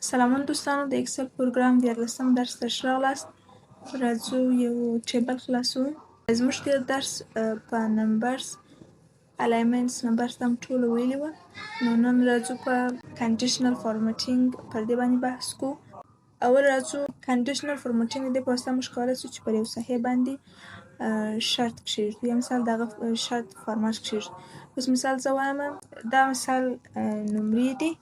سلامونه دوستانو، د اکسل پروګرام 14 درس ته ښه راغلاست. راځو یو ټیبل خلاصوو. زموږ تېر درس په نمبرز الاینمنټس نمبرز ته هم ټوله ویلې وه. نو نن راځو په کنډیشنل فارمټینګ پر دې باندې بحث کوو. اول راځو کنډیشنل فارمټینګ د دې په واسطه موږ کولی شو چې پر یو صحیح باندې شرط کښېږدو یا مثال د هغه شرط فارمټ کښېږدو. اوس مثال زه وایم، دا مثال نمرې دي.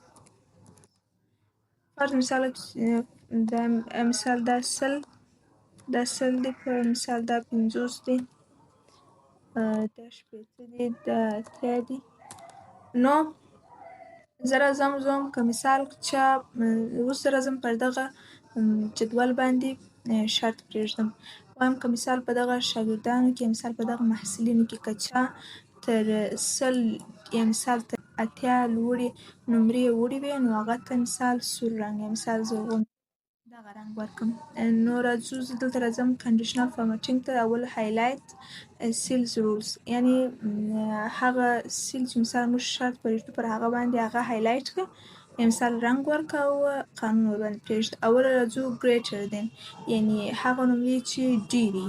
فرض مثال دا مثال دا سل دی، په مثال دا 50 دی، دا 80 دی، دا 80 دی. نو زه راځم که مثال چا اوس زه راځم پر دغه جدول باندې شرط پرېږدم. وایم که مثال په دغه شاګردانو کې مثال په دغه محصلینو کې که چا تر 100 یا مثال تر 80 لوړې نمرې وړې وي، نو هغه ته مثال سور رنګ یا مثال زرغون دغه رنګ ورکړم. نو راځو، زه دلته راځم کنډیشنل فارمټینګ ته. اول هایلایت سیلز رولز، یعنې هغه سیل چې مثال موږ شرط پرېږدو پر هغه باندې هغه هایلایټ کړه، یا مثال رنګ ورکړه او قانون ورباندې پرېږده. اول راځو ګریټر دین، یعنې هغه نمرې چې ډېرې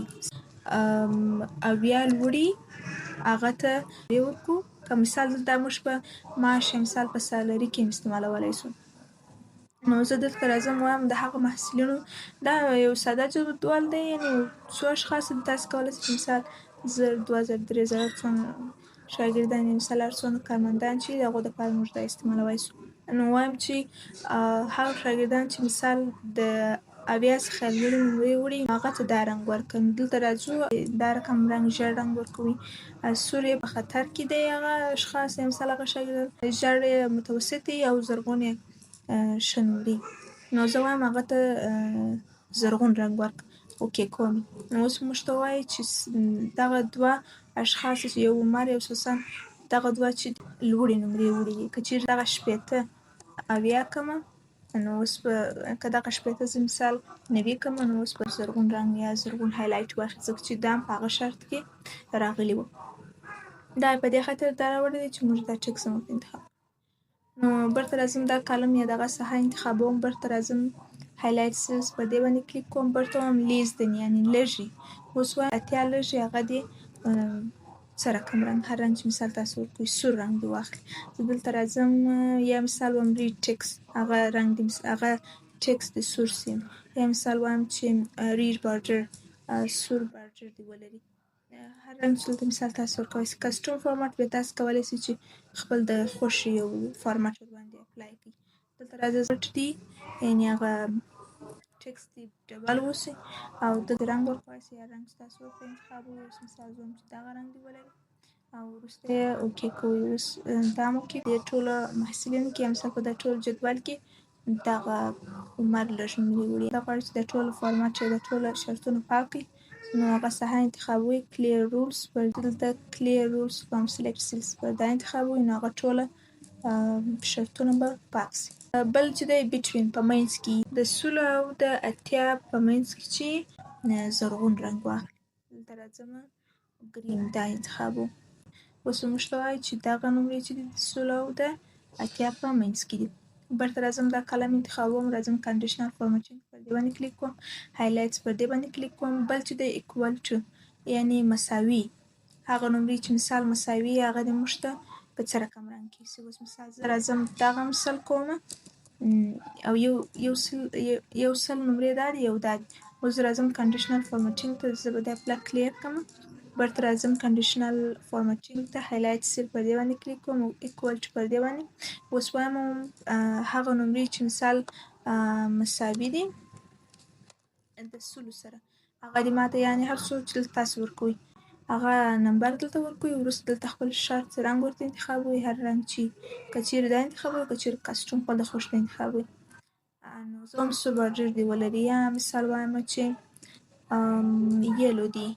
80 لوړې هغه ته ورکړو. که مثال دا موږ په معاش یا مثال په سالري کې استعمالولی شو. نو زه دلته راځم وایم د هغو محصلینو، دا یو ساده جدول دی، یعنې څو اشخاص دي. تاسې کولی شئ چې مثال 1000 2000 3000 څونه شاګردان یا مثال هر څونه کارمندان چې د هغو دپاره موږ دا استعمالولی شو. نو وایم چې هغه شاګردان چې مثال د 80 څخه لوړې نمرې وړي هغه ته دا رنګ ورکړم. دلته راځو دا رقم رنګ ژیړ رنګ ورکوي. سور یې په خطر کې دی هغه اشخاص یا مثال هغه شاګردان، ژیړ یې متوسط دی او زرغون یې ښه نمرې. نو زه وایم هغه ته زرغون رنګ ورکړه. اوکې کوم. نو اوس موږ ته وایي چې دغه دوه اشخاص چې یو عمر یو سوسن، دغه دوه چې لوړې نمرې وړي دي، که چېرې دغه 80 80 کړمه، نو اوس به که دغه 80 زه مثال 90 کړمه، نو اوس به زرغون رنګ یا زرغون هایلایټ واخلي، ځکه چې دا هم په هغه شرط کې راغلي وو. دا په دې خاطر دا راوړی دی چې موږ دا ټکس هم انتخاب. نو برته راځم دا کالم یا دغه ساحه انتخابوم. برته راځم هایلایټ سیلز په دې باندې کلیک کوم. برته وایم لیس دین، یعنې لږې. اوس وایم 80 لږې هغه دې څه رقم رنګ، هر رنګ چې مثال تاسو ورکوئ سور رنګ دې واخلي. زه دلته راځم یا مثال وایم ریډ ټکس، هغه رنګ دې هغه ټکس دې سور سي. یا مثال وایم چې ریډ بارډر، سور بارډر دې ولري. هر رنګ چې دلته مثال تاسو ورکولی شئ. کسټوم فارمټ بیا تاسو کولی شئ چې خپل د خوښې یو فارمټ ورباندې اپلای کړئ. دلته راځه زټ دي، یعنې هغه ټکس دې ډبل اوسي او دلته رنګ ورکولی شئ. هر رنګ چې تاسو ورته انتخابوئ. اوس مثال زه وایم چې دغه رنګ دې ولري او وروسته یې اوکې کوئ. اوس دا هم اوکې. دې ټولو محصلینو کې یا مثال په دا ټول جدول کې دغه عمر لږ نمرې وړي. دا غواړي چې دا ټول فارمټ یا دا ټوله شرطونه پاک کړي. نو هغه ساحه انتخابوئ، کلیر رولز، پر دلته کلیر رولز فرام سلیکټ سیلز پر دا انتخابوئ. نو هغه ټوله شرطونه به پاک شي. بل چې دی بټوین، په منځ کې د 100 او د 80 په منځ کې چې زرغون رنګ واخلي. دلته راځم ګرین دا انتخابوم. اوس موږ ته وایي چې دغه نمرې چې دي د 100 او د 80 په منځ کې دي. برته راځم دا کالم انتخابوم. راځم کنډیشنل فارمټینګ پر دې باندې کلیک کوم. هایلایټس پر دې باندې کلیک کوم. بل چې دی ایکوال ټو، یعنې مساوي، هغه نمرې چې مثال مساوي هغه دې موږ ته په څه رقم رنګ کې شي. اوس مثال زه راځم دغه مثال کومه او یو سل نمرې دا دي، یو دا دي. اوس زه راځم کنډیشنل فارمټینګ ته. زه به دا پله کلیر کړم. برته راځم کنډیشنل فارمټینګ ته، هایلایټ سیل پر دې باندې کلیک کوم او ایکوال ټو پر دې باندې. اوس وایم هغه نمرې چې مثال مساوي دي د 100 سره، هغه دې ماته، یعنې هر څو چې دلته تاسو ورکوئ هغه نمبر دلته ورکوئ. وروسته دلته خپل شرط رنګ ورته انتخابوئ، هر رنګ چې که چېرې دا انتخابوئ، که چېرې کسټوم خپل د خوښې انتخابوئ. نو زه وایم سور بارډر دې ولري. یا مثال وایم چې یلو دی،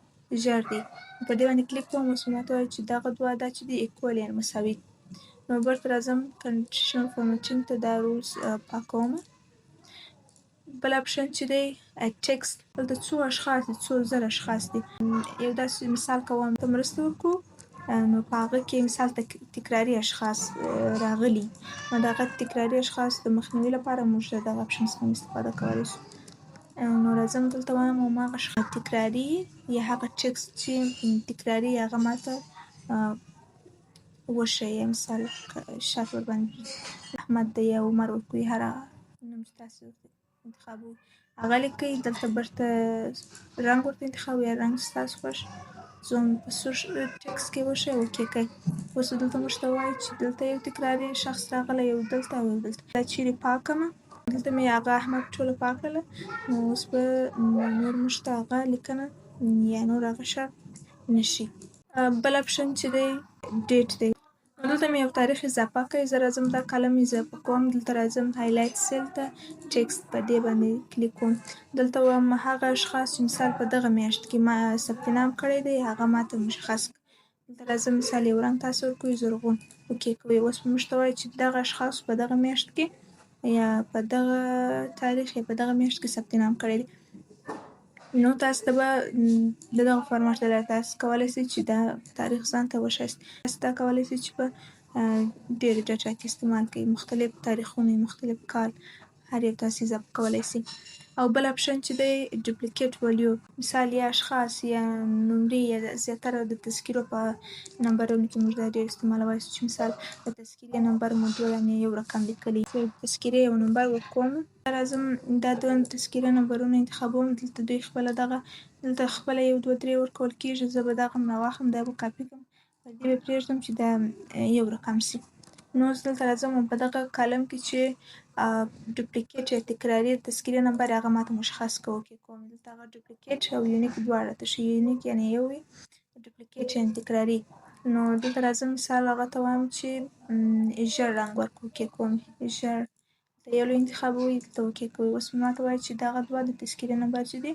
ژیړ دی. پر دې باندې کلیک کوم. اوس ماته وایي چې دغه دوه دا چې دي ایکوال یعنې مساوي. نو برته راځم کنډیشنل فارمټینګ ته، دا رولز پاکومه. بل اپشن چې دی ټکسټ، دلته څو اشخاص دي، څو زره اشخاص دي. یو داسې مثال کوم، ته مرسته وکړو نو په هغه کې مثال تکراري اشخاص راغلي، نو دغه تکراري اشخاص د مخنیوي لپاره موږ د دغه اپشن څخه استفاده کولی شو. نو راځم دلته وایم هماغه تکراري یا هغه ټکسټ چې تکراري هغه ماته وښیه. مثال شرط ورباندې احمد دی یا عمر ورکوي، هر نوم چې تاسې ورته انتخابوئ هغه لیکئ. دلته برته رنګ ورته انتخابوئ، یا رنګ چې ستاسو خوښ زوم په سور ټکسټ کې وښیه او اوکې کوئ. اوس دلته موږ ته وایي چې دلته یو تکراري شخص راغلی، یو دلته او یو دلته. دا چیرې پاکمه، دلته مې هغه احمد ټوله پاک کړله، نو اوس به نور موږ ته هغه لیکنه یا نور هغه شرط نشي. بل اپشن چې دی ډیټ دی. دلته مې یو تاریخ اضافه کړی، زه راځم دا کالم اضافه کوم، دلته راځم هایلایټ سیل ته ټکسټ په دې باندې کلیک کوم. دلته وایم هغه اشخاص چې مثال په دغه میاشت کې ما ثبت نام کړی دی هغه ماته مشخص کړه. دلته راځم مثال یو رنګ تاسو ورکوئ زرغون، اوکې کوئ. اوس موږ ته وایي چې دغه اشخاص په دغه میاشت کې یا په دغه تاریخ یا په دغه میاشت کې ثبت نام کړی دی. نو تاسو ته به د دغه فارمټ له لارې تاسو کولی شئ چې دا تاریخ ځان ته وښایست. تاسو دا کولی شئ چې په ډېرې ډاټا کې استعمال کړئ، مختلف تاریخونه، مختلف کال، هر یو تاسو اضافه کولی شئ. او بل اپشن چې دی ډوپلیکیټ ولیو، مثال یا اشخاص یا نمرې یا زیاتره د تذکیرو په نمبرونو کې موږ دا ډېر استعمالولی شو، چې مثال د تذکیرې نمبر مو دوه دانې یو رقم لیکلی، د تذکیرې یو نمبر ورکوم. راځم دا دوه تذکیره نمبرونه انتخابوم. دلته دوی خپله دغه دلته خپله یو دوه درې ورکول کېږي، زه به دغه راواخلم، دا به کاپي کړم، په دې به پرېږدم چې دا یو رقم شي. نو اوس دلته راځم په دغه کالم کې چې ډوپلیکیټ یا تکراري تذکیرې نمبر هغه ماته مشخص کړه، اوکې کوم. دلته هغه ډوپلیکیټ او یونیک دواړه تشوي، یونیک یعنې یو وي، ډوپلیکیټ یعنې تکراري. نو دلته راځم مثال هغه ته وایم چې ژیړ رنګ ورکړو، اوکې کوم. ژیړ یو انتخابوئ، دلته اوکې کوئ. اوس ماته وایي چې دغه دوه د تذکیرې نمبر چې دی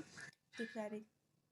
تکراري.